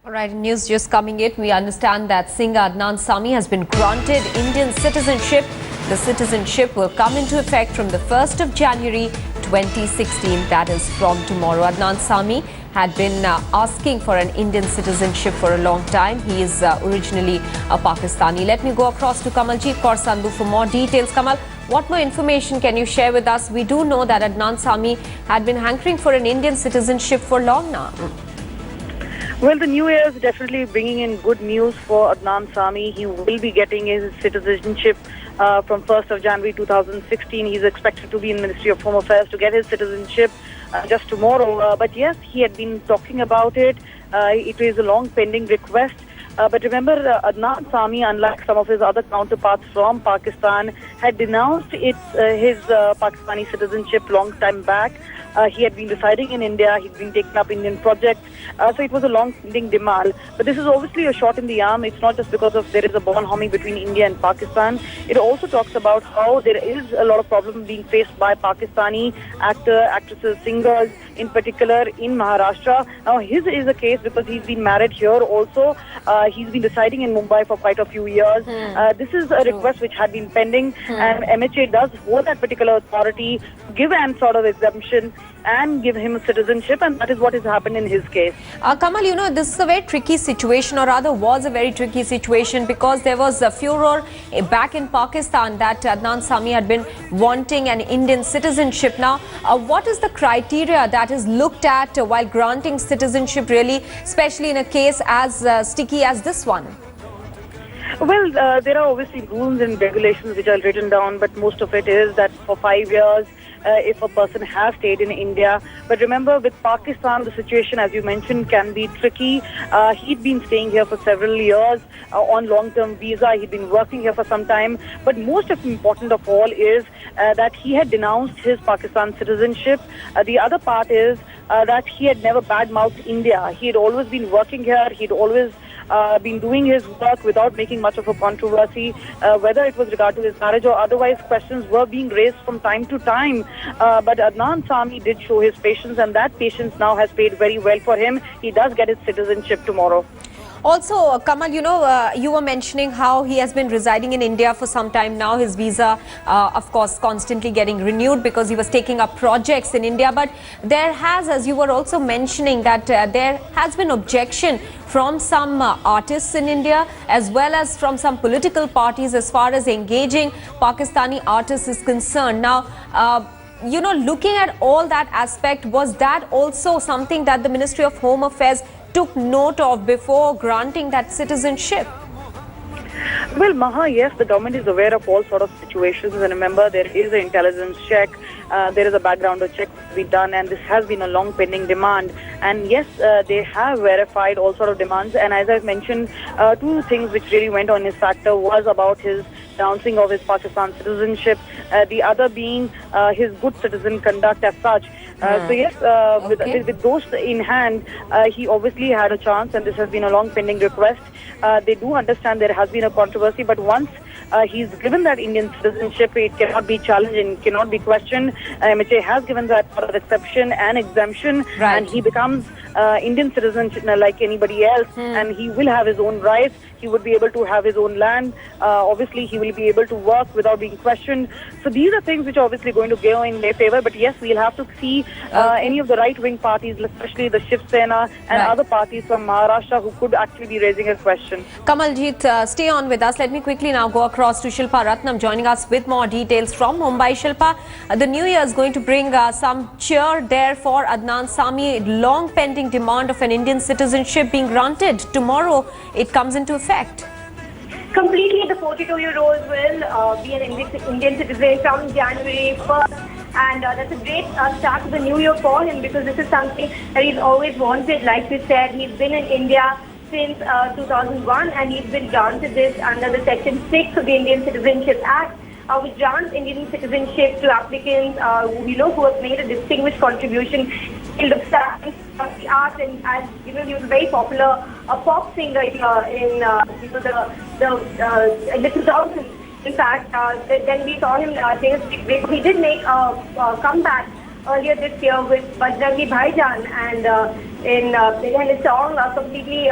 All right, news just coming in. We understand that singer Adnan Sami has been granted Indian citizenship. The citizenship will come into effect from the 1st of January 2016. That is from tomorrow. Adnan Sami had been asking for an Indian citizenship for a long time. He is originally a Pakistani. Let me go across to Kamaljeet Kaur Sandhu for more details. Kamal, what more information can you share with us? We do know that Adnan Sami had been hankering for an Indian citizenship for long now. Well, the new year is definitely bringing in good news for Adnan Sami. He will be getting his citizenship from 1st of January 2016. He's expected to be in Ministry of Home Affairs to get his citizenship just tomorrow. But yes, he had been talking about it. It is a long pending request. But remember, Adnan Sami, unlike some of his other counterparts from Pakistan, had denounced his Pakistani citizenship long time back. He had been residing in India. He'd been taking up Indian projects. So it was a long-pending demand. But this is obviously a shot in the arm. It's not just because of there is a bonhomie between India and Pakistan. It also talks about how there is a lot of problems being faced by Pakistani actresses, singers, in particular in Maharashtra. Now, his is a case because he's been married here also. He's been residing in Mumbai for quite a few years. This is a request which had been pending, and MHA does hold that particular authority to give an sort of exemption and give him citizenship, and that is what has happened in his case. Kamal, you know, this is a very tricky situation, or rather was a very tricky situation, because there was a furor back in Pakistan that Adnan Sami had been wanting an Indian citizenship. Now, what is the criteria that is looked at while granting citizenship, really, especially in a case as sticky as this one? Well, there are obviously rules and regulations which are written down, but most of it is that for 5 years, if a person has stayed in India. But remember, with Pakistan, the situation, as you mentioned, can be tricky. He'd been staying here for several years on long-term visa. He'd been working here for some time. But most important of all is that he had denounced his Pakistan citizenship. The other part is that he had never bad-mouthed India. He had always been working here. He'd always been doing his work without making much of a controversy, whether it was regard to his marriage or otherwise. Questions were being raised from time to time, but Adnan Sami did show his patience, and that patience now has paid very well for him. He does get his citizenship tomorrow. Also, Kamal, you know, you were mentioning how he has been residing in India for some time now. His visa, of course, constantly getting renewed because he was taking up projects in India. But there has, as you were also mentioning, that there has been objection from some artists in India, as well as from some political parties, as far as engaging Pakistani artists is concerned. Now, you know, looking at all that aspect, was that also something that the Ministry of Home Affairs took note of before granting that citizenship? Well, Maha, yes, the government is aware of all sort of situations, and remember, there is an intelligence check, there is a background check to be done, and this has been a long pending demand. And yes, they have verified all sort of demands, and as I've mentioned, two things which really went on his factor was about his denouncing of his Pakistan citizenship, the other being his good citizen conduct as such. So yes, with those in hand, he obviously had a chance, and this has been a long pending request. They do understand there has been a controversy, but once he's given that Indian citizenship, it cannot be challenged and cannot be questioned. MHA has given that sort of exception and exemption, and he becomes Indian citizen like anybody else, and he will have his own rights. He would be able to have his own land. Obviously, he will be able to work without being questioned. So these are things which are obviously going to go in their favor. But yes, we'll have to see any of the right-wing parties, especially the Shiv Sena and other parties from Maharashtra, who could actually be raising a question. Kamaljeet, stay on with us. Let me quickly now go across to Shilpa Ratnam, joining us with more details from Mumbai. Shilpa, the new year is going to bring some cheer there for Adnan Sami. Long pending demand of an Indian citizenship being granted. Tomorrow, it comes into effect. Completely, the 42-year-old will be an Indian citizen from January 1st. And that's a great start to the new year for him, because this is something that he's always wanted. Like you said, he's been in India since 2001, and he's been granted this under the Section 6 of the Indian Citizenship Act, which grants Indian citizenship to applicants who have made a distinguished contribution in the science of the arts. And as you know, he was a very popular pop singer in the 2000s. In fact, then we saw him take a big break. He did make a comeback earlier this year with Bajrangi Bhaijaan, and and his song completely,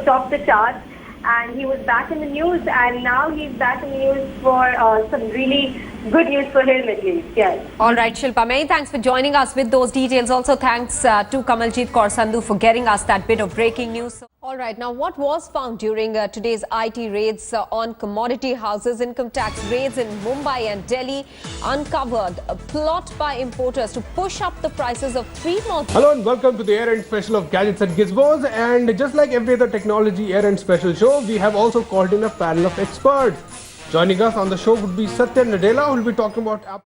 topped the charts. And he was back in the news, and now he's back in the news for some really good news for him at least. Yes. All right, Shilpa, many thanks for joining us with those details. Also, thanks to Kamaljit Kaur Sandhu for getting us that bit of breaking news. All right, now what was found during today's IT raids on commodity houses? Income tax raids in Mumbai and Delhi uncovered a plot by importers to push up the prices of 3 more. Hello and welcome to the year-end special of Gadgets and Gizmos. And just like every other technology year-end special show, we have also called in a panel of experts. Joining us on the show would be Satya Nadella, who will be talking about